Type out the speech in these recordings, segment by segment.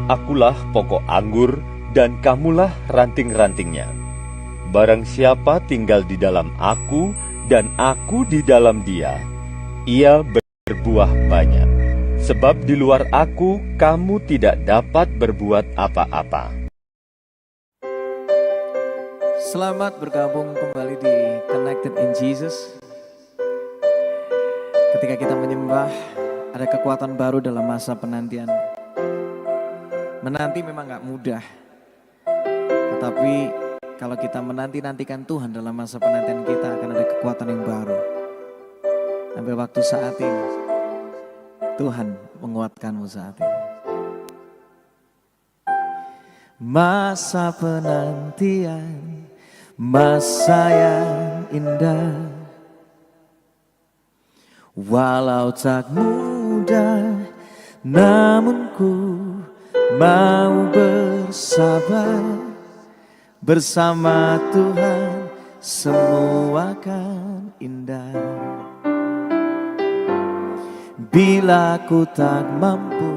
Akulah pokok anggur dan kamulah ranting-rantingnya. Barang siapa tinggal di dalam aku dan aku di dalam dia, ia berbuah banyak. Sebab di luar aku kamu tidak dapat berbuat apa-apa. Selamat bergabung kembali di Connected in Jesus. Ketika kita menyembah, ada kekuatan baru dalam masa penantian. Menanti memang gak mudah, tetapi kalau kita menanti-nantikan Tuhan dalam masa penantian kita, akan ada kekuatan yang baru. Ambil waktu saat ini, Tuhan menguatkanmu saat ini. Masa penantian, masa yang indah, walau tak mudah, namun ku mau bersabar. Bersama Tuhan semua akan indah. Bila ku tak mampu,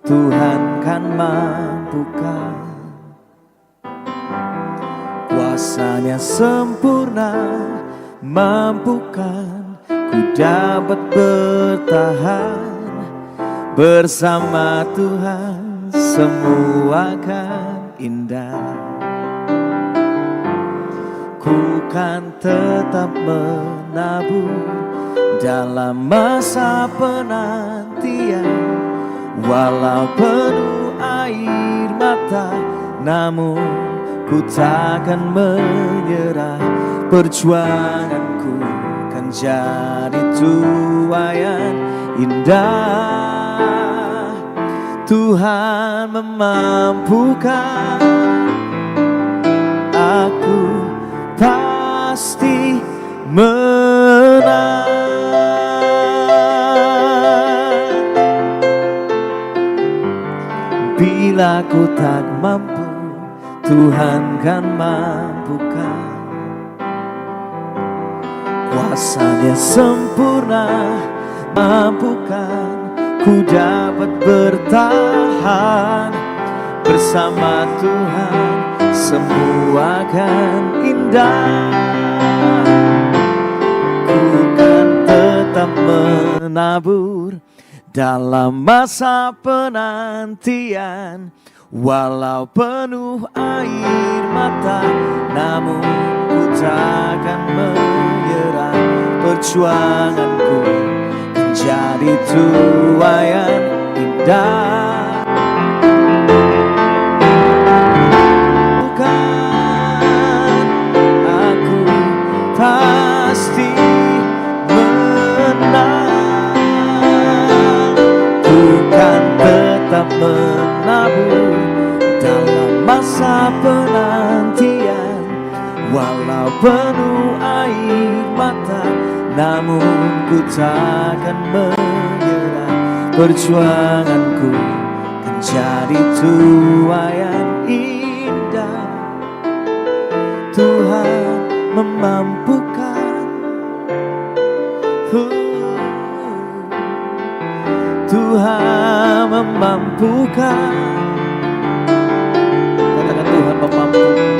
Tuhan kan mampukan. Kuasanya sempurna, mampukan ku dapat bertahan. Bersama Tuhan semua akan indah. Ku kan tetap menabur dalam masa penantian. Walau penuh air mata, namun ku takkan menyerah. Perjuanganku kan jadi tuaian indah. Tuhan memampukan, aku pasti menang. Bila ku tak mampu, Tuhan kan mampukan. Kuasanya sempurna, mampukan ku dapat bertahan. Bersama Tuhan semua akan indah. Ku kan tetap menabur dalam masa penantian. Walau penuh air mata, namun ku takkan menyerah. Perjuanganku menjadi tuaian indah. Bukan aku pasti menang. Bukan tetap menabur dalam masa penantian. Walau penuh air mata, namun ku takkan menyerah. Perjuanganku kan jadi tuaian indah. Tuhan memampukan, Tuhan memampukan. Katakan Tuhan memampukan.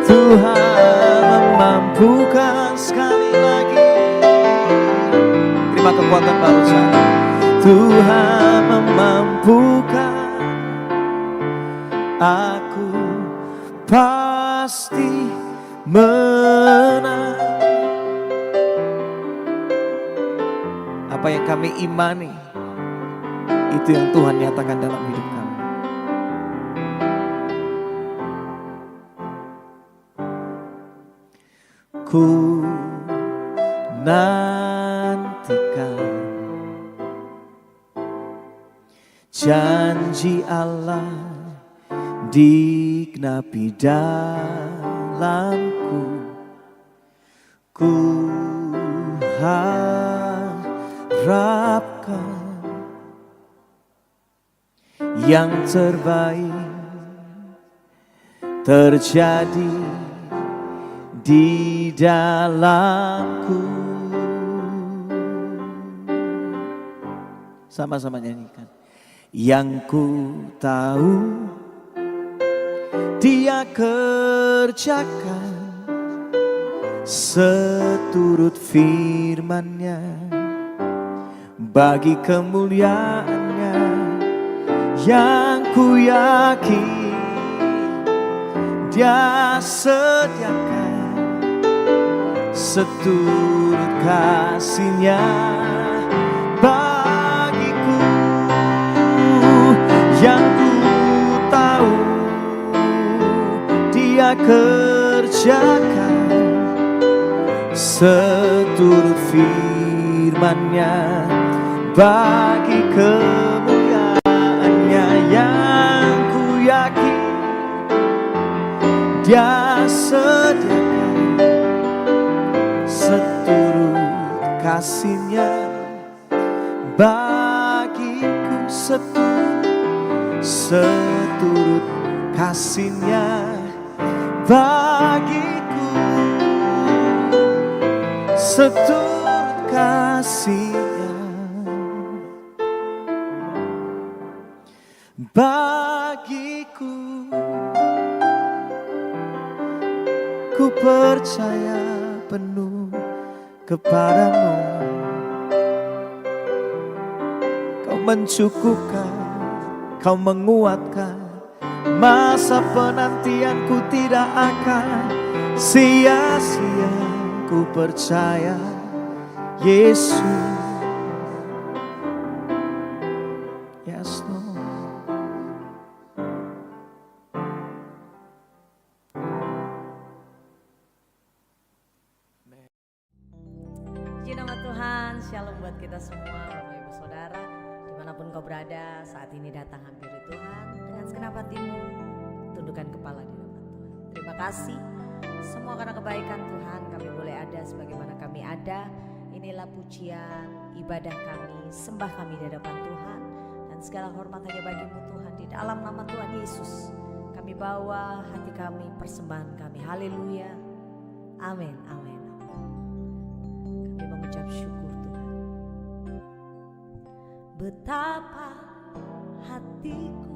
Tuhan memampukan. Sekali lagi, terima kekuatan baru saya. Tuhan memampukan, aku pasti menang. Apa yang kami imani, itu yang Tuhan nyatakan dalam hidup kami. Ku nantikan janji Allah digenapi dalamku. Ku harapkan yang terbaik terjadi di dalamku. Sama-sama nyanyikan. Yang ku tahu Dia kerjakan seturut firman-Nya bagi kemuliaan-Nya. Yang ku yakin Dia sediakan seturut kasih-Nya bagiku. Yang ku tahu Dia kerjakan seturut firman-Nya bagi kemuliaan-Nya. Yang ku yakin Dia sediakan seturut kasih-Nya bagiku. Seturut kasih-Nya bagiku. Seturut kasih-Nya bagiku. Ku percaya penuh kepadamu. Kau mencukupkan, Kau menguatkan. Masa penantianku tidak akan sia-sia. Ku percaya Yesus. Yes, Lord. Puji nama Tuhan, shalom buat kita semua, Bapak Ibu Saudara, dimanapun kau berada, saat ini datang hampiri Tuhan dengan segenap hatimu, tundukkan kepala di depan Tuhan. Terima kasih semua karena kebaikan Tuhan, kami boleh ada sebagaimana kami ada. Inilah pujian, ibadah kami, sembah kami di hadapan Tuhan, dan segala hormat hanya bagimu Tuhan. Di dalam nama Tuhan Yesus, kami bawa hati kami, persembahan kami. Haleluya, amin, amin. Kami mengucap syukur Tuhan. Betapa hatiku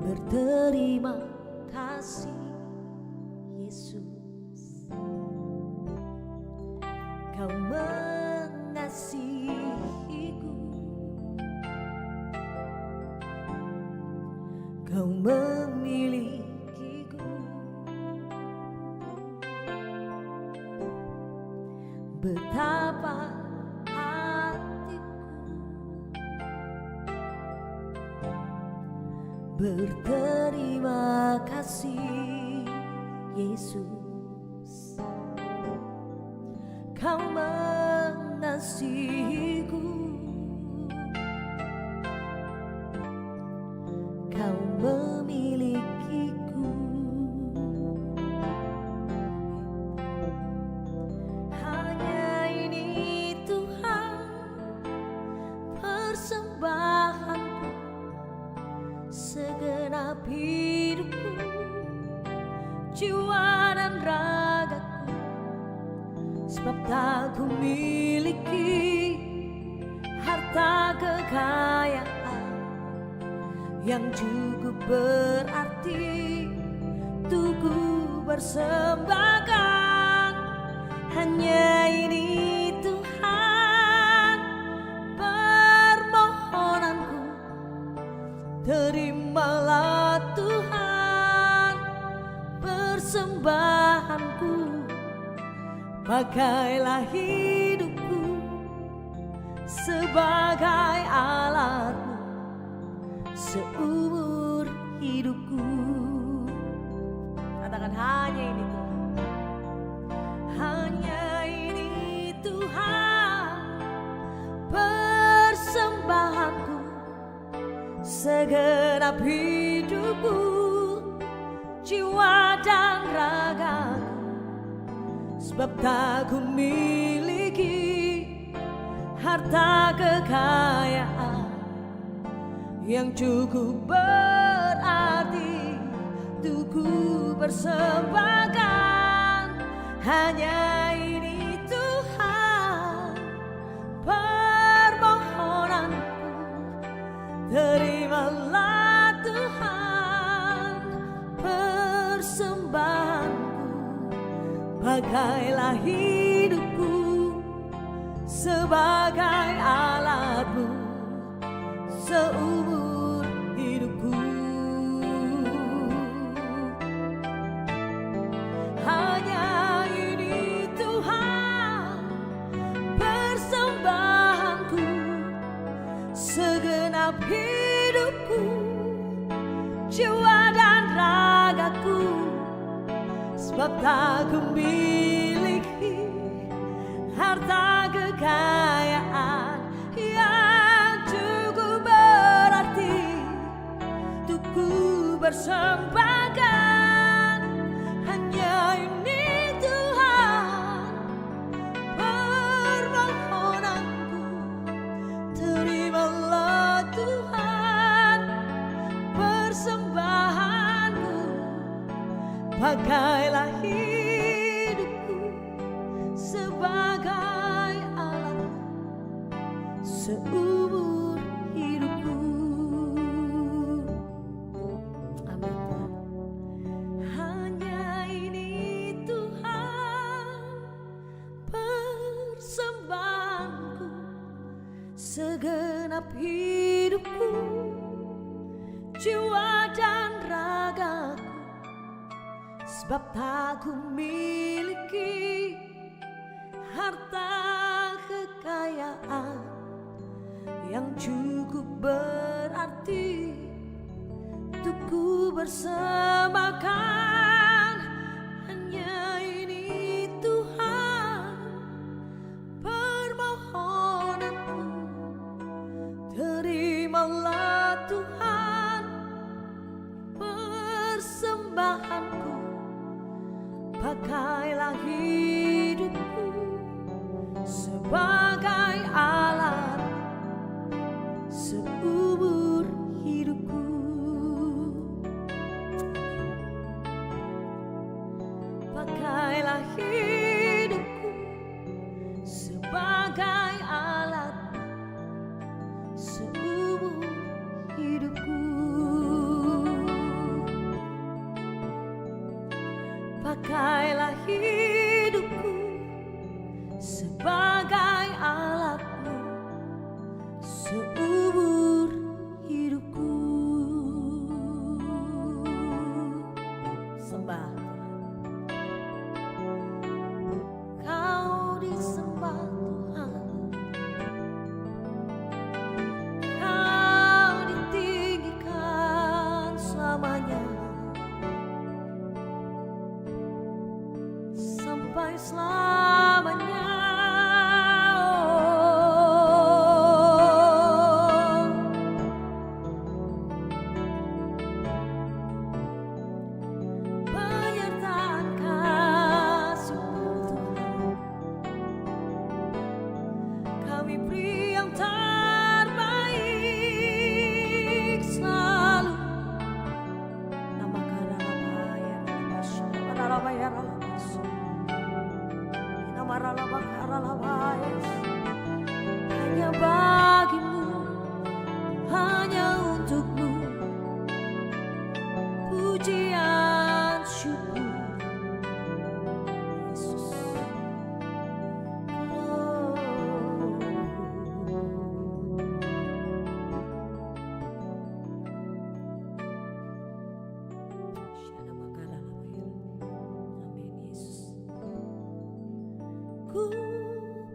berterima kasih Yesus. Kau mengasihiku, Kau memilikiku. Betapa hatiku berterima kasih Yesus. Kau mengasihiku, Kau memilikiku. Hanya ini Tuhan persembahanku, segenap hidupku, jiwa dan ragaku. Sebab tak ku miliki harta kekayaan yang cukup berarti untuk ku persembahkan. Hanya ini Tuhan permohonanku, terimalah Tuhan persembahanku. Pakailah hidupku sebagai alatmu seumur hidupku. Katakan hanya ini Tuhan, hanya ini Tuhan persembahanku, segenap hidupku, jiwa dan ragaku. Sebab tak ku miliki harta kekayaan yang cukup berarti untuk ku persembahkan. Hanya ini Tuhan pakailah hidupku sebagai alatmu seumur hidupku. Hanya ini Tuhan persembahanku segenap hidupku, jiwa dan ragaku, sebab tak kumiliki harta kekayaan yang cukup berarti untuk ku persembahkan. Hanya ini Tuhan permohonanku, terimalah Tuhan persembahanku, pakailah hidupku sebagai alat seumur hidupku. Amin. Hanya ini Tuhan persembahanku, segenap hidupku, jiwa dan ragaku, sebab tak kumiliki harta kekayaan yang cukup berarti untuk ku persembahkan. Hanya ini Tuhan permohonanku, terimalah Tuhan persembahanku, pakailah hidupku sebagai alat seumur hidupku. Pakailah hidupku sebagai alat seumur hidupku. Pakailah hidupku sebagai alatmu seumur hidupku. Sembah Kau, disembah Tuhan, Kau ditinggikan selamanya sampai selamanya. Penyertaan kasih-Mu Tuhan, kami beri yang terbaik selalu. Nama Karabaya, Karabaya, hanya bagimu, hanya untukmu pujian syukur Yesus. Amin Yesus. Ku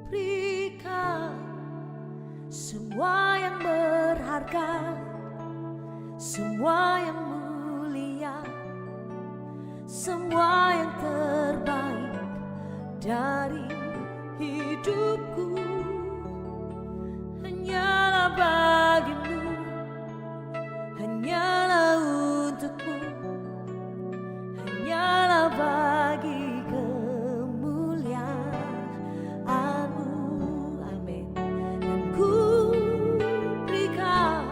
berikan semua yang berharga, semua yang mulia, semua yang terbaik dari hidupku. Hanyalah bagimu, hanyalah untukmu, hanyalah bagi kemuliaan-Mu. Amin. Dan ku berikan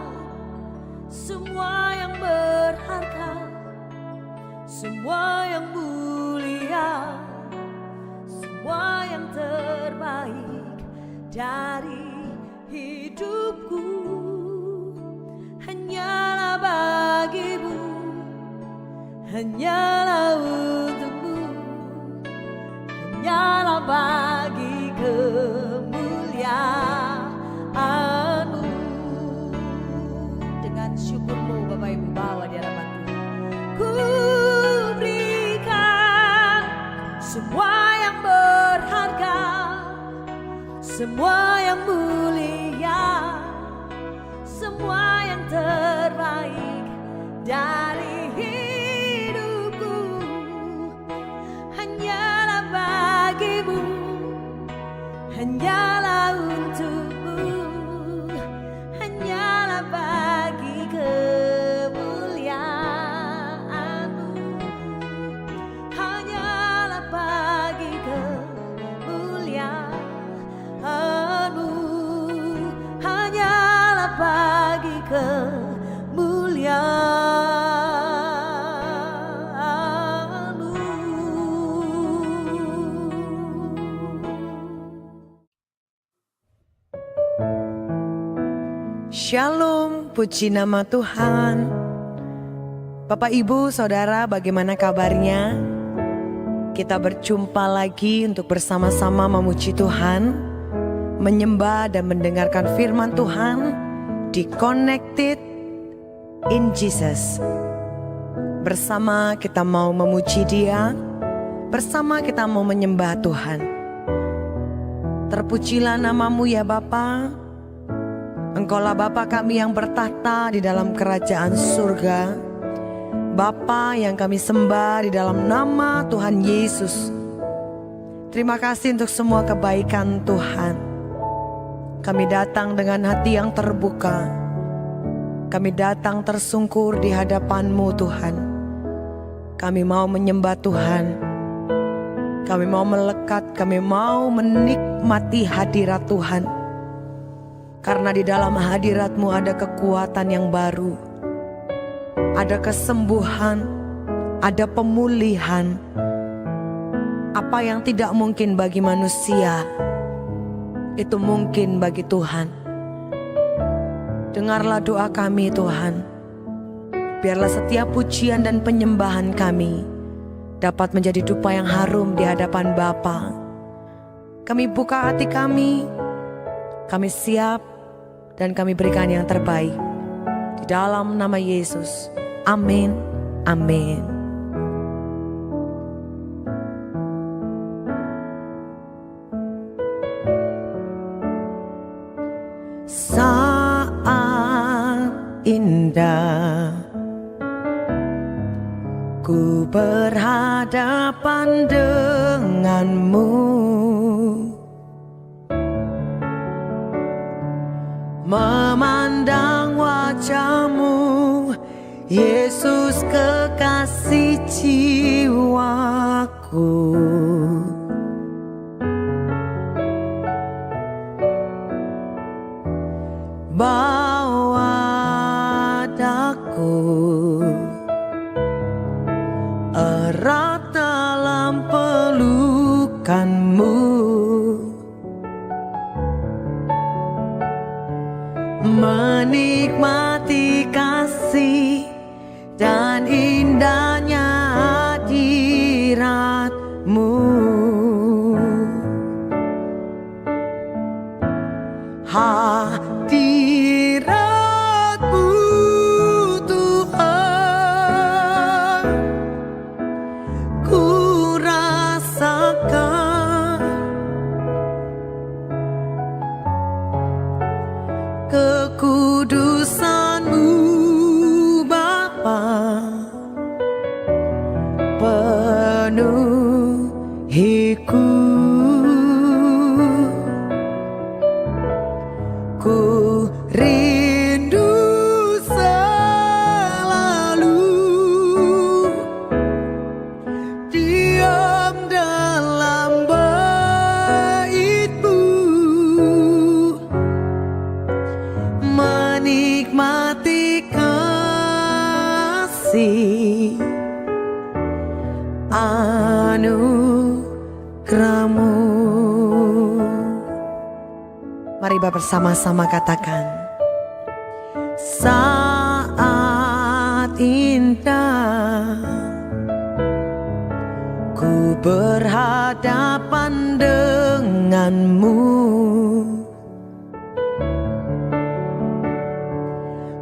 semua yang berharga, semua yang mulia, semua yang terbaik dari hidupku. Hanyalah bagimu, hanyalah untukmu, semua yang mulia, semua yang terbaik dari hidupku hanyalah bagimu, hanyalah untukmu, hanyalah bagi kemuliaan-Mu, hanyalah bagi kemuliaan-Mu, hanyalah bagi kemuliaan-Mu. Shalom, puji nama Tuhan. Bapak, Ibu, Saudara, bagaimana kabarnya? Kita berjumpa lagi untuk bersama-sama memuji Tuhan, menyembah dan mendengarkan firman Tuhan di Connected in Jesus. Bersama kita mau memuji Dia, bersama kita mau menyembah Tuhan. Terpujilah nama-Mu ya Bapa. Engkaulah Bapa kami yang bertahta di dalam kerajaan surga. Bapa yang kami sembah di dalam nama Tuhan Yesus. Terima kasih untuk semua kebaikan Tuhan. Kami datang dengan hati yang terbuka. Kami datang tersungkur di hadapan-Mu Tuhan. Kami mau menyembah Tuhan. Kami mau melekat, kami mau menikmati hadirat Tuhan. Karena di dalam hadirat-Mu ada kekuatan yang baru, ada kesembuhan, ada pemulihan. Apa yang tidak mungkin bagi manusia, itu mungkin bagi Tuhan. Dengarlah doa kami Tuhan. Biarlah setiap pujian dan penyembahan kami dapat menjadi dupa yang harum di hadapan Bapa. Kami buka hati kami siap dan kami berikan yang terbaik. Di dalam nama Yesus. Amin. Amin. Saat indah ku berhadapan denganmu, memandang wajah-Mu, Yesus kekasih jiwaku. Bawa daku erat dalam pelukan-Mu, menikmati kasih dan indahnya hadirat-Mu. Hadirat-Mu Tuhan, ku rasakan kekudusan-Mu Bapa, penuhiku. Ku rindu selalu diam dalam bait-Mu, menikmati kasih anugerah-Mu. Mari bersama-sama katakan. Saat indah ku berhadapan denganmu,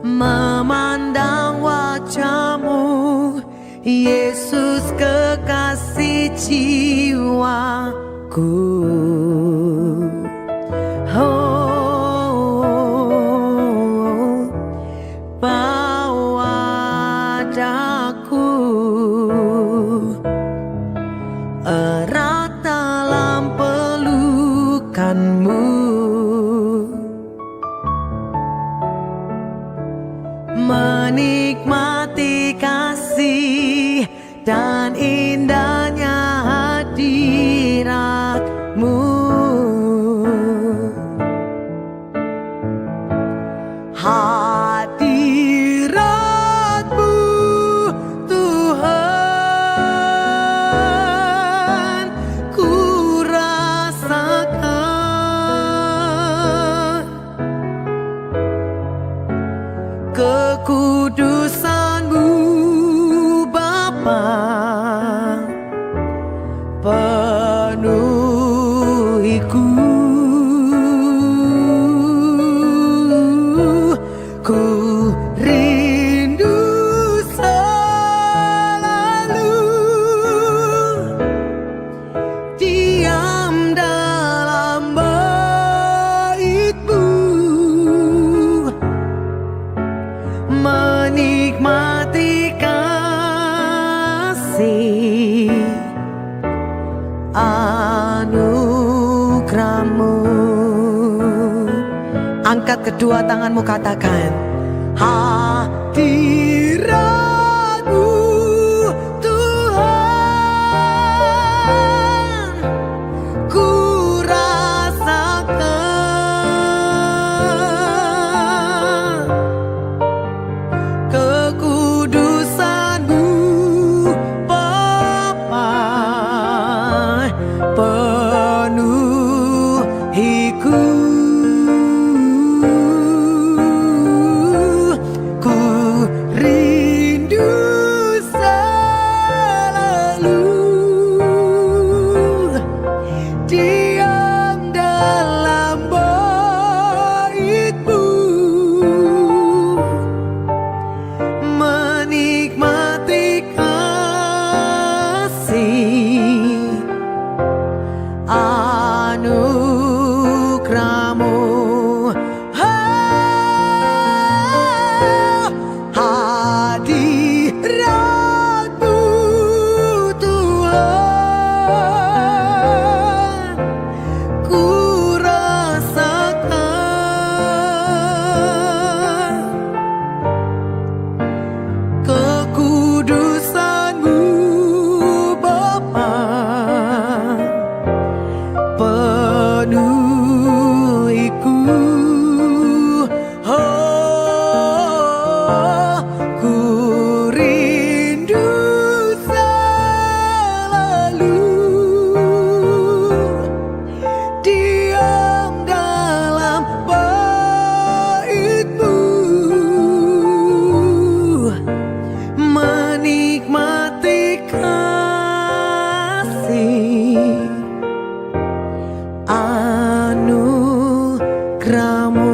memandang wajah-Mu, Yesus kekasih jiwaku. padaku, erat dalam pelukanmu, menikmati kasih dan indahnya hadiratmu. Hadiratmu Tuhan, ku rasakan kekudusan-Mu Bapa, penuhiku. Ku rindu selalu diam dalam bait-Mu, menikmati kasih anugerah-Mu. Angkat kedua tanganmu, katakan, hadirat-Mu Tuhan, ku rasakan kekudusan-Mu Bapa, penuhiku. Anugerah-Mu, hadirat-Mu Tuhan, ku rasakan kekudusan-Mu Bapa, penuhiku. Oh, ku rindu selalu diam dalam bait-Mu, menikmati kasih anugerah-Mu.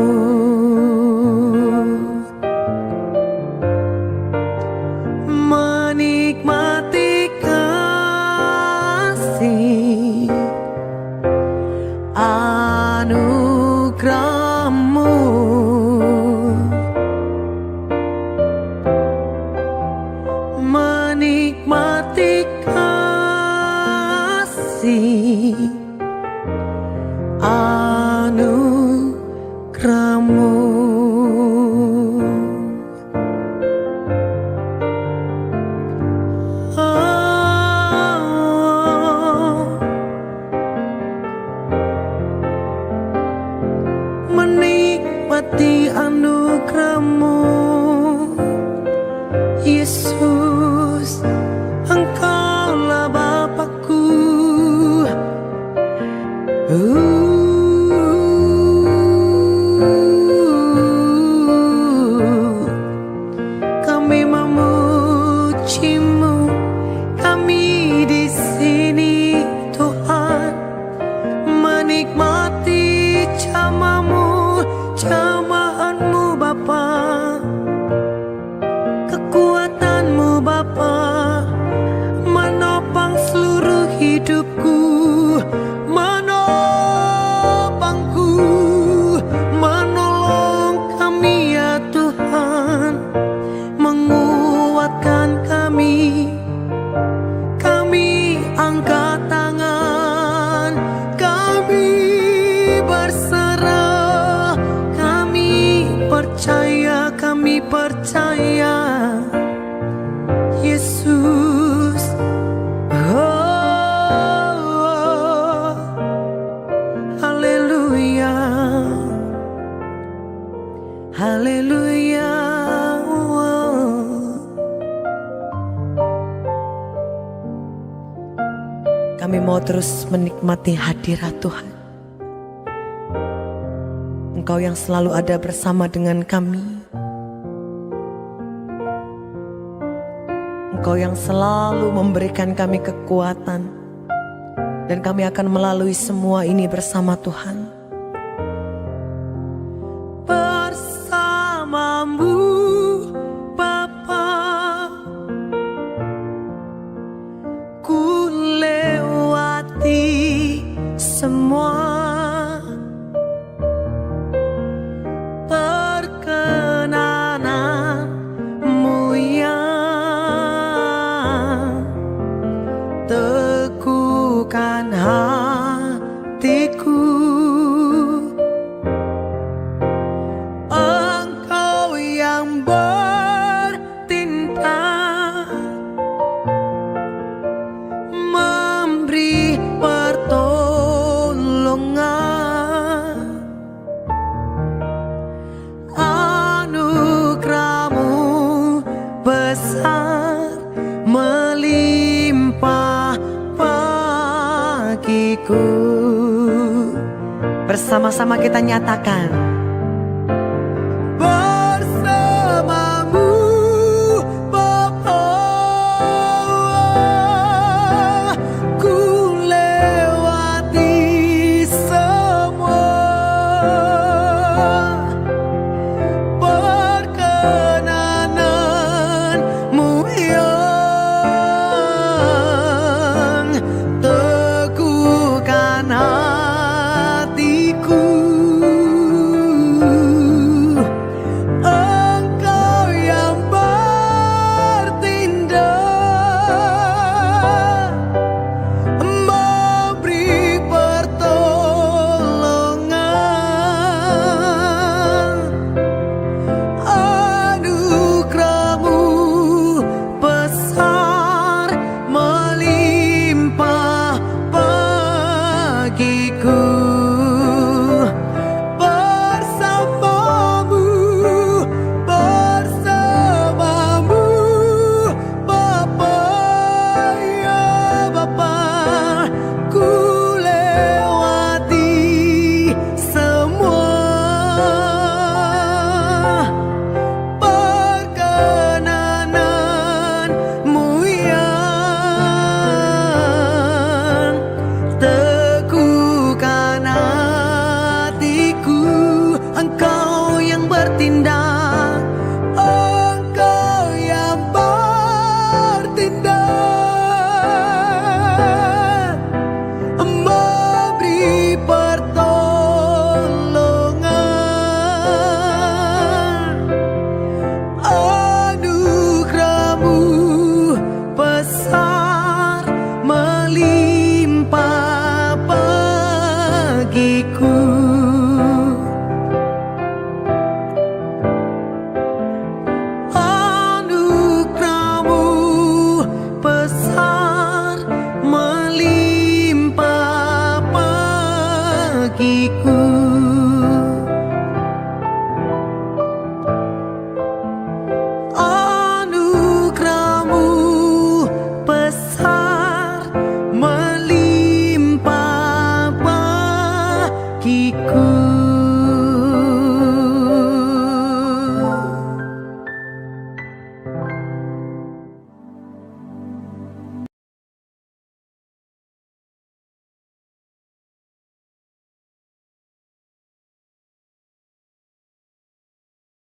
Menikmati kasih anugerah-Mu. Menikmati kasih anugerah-Mu. Menikmati anugerah-Mu, Yesus, Engkaulah Bapa-Ku. Kami memuji-Mu, kami di sini Tuhan, menikmati jamaah-Mu, jamahan-Mu Bapa, kekuatan-Mu Bapa, menopang seluruh hidupku, menopangku, menolong kami ya Tuhan, menguatkan Kami mau terus menikmati hadirat Tuhan. Engkau yang selalu ada bersama dengan kami. Engkau yang selalu memberikan kami kekuatan. Dan kami akan melalui semua ini bersama Tuhan. Bersamamu Bapa, ku lewati semua perkenananmu yang teguhkan hatiku. Engkau yang bertindak, memberi pertolongan. Anugerahmu besar melimpah bagiku. Bersama-sama kita nyatakan.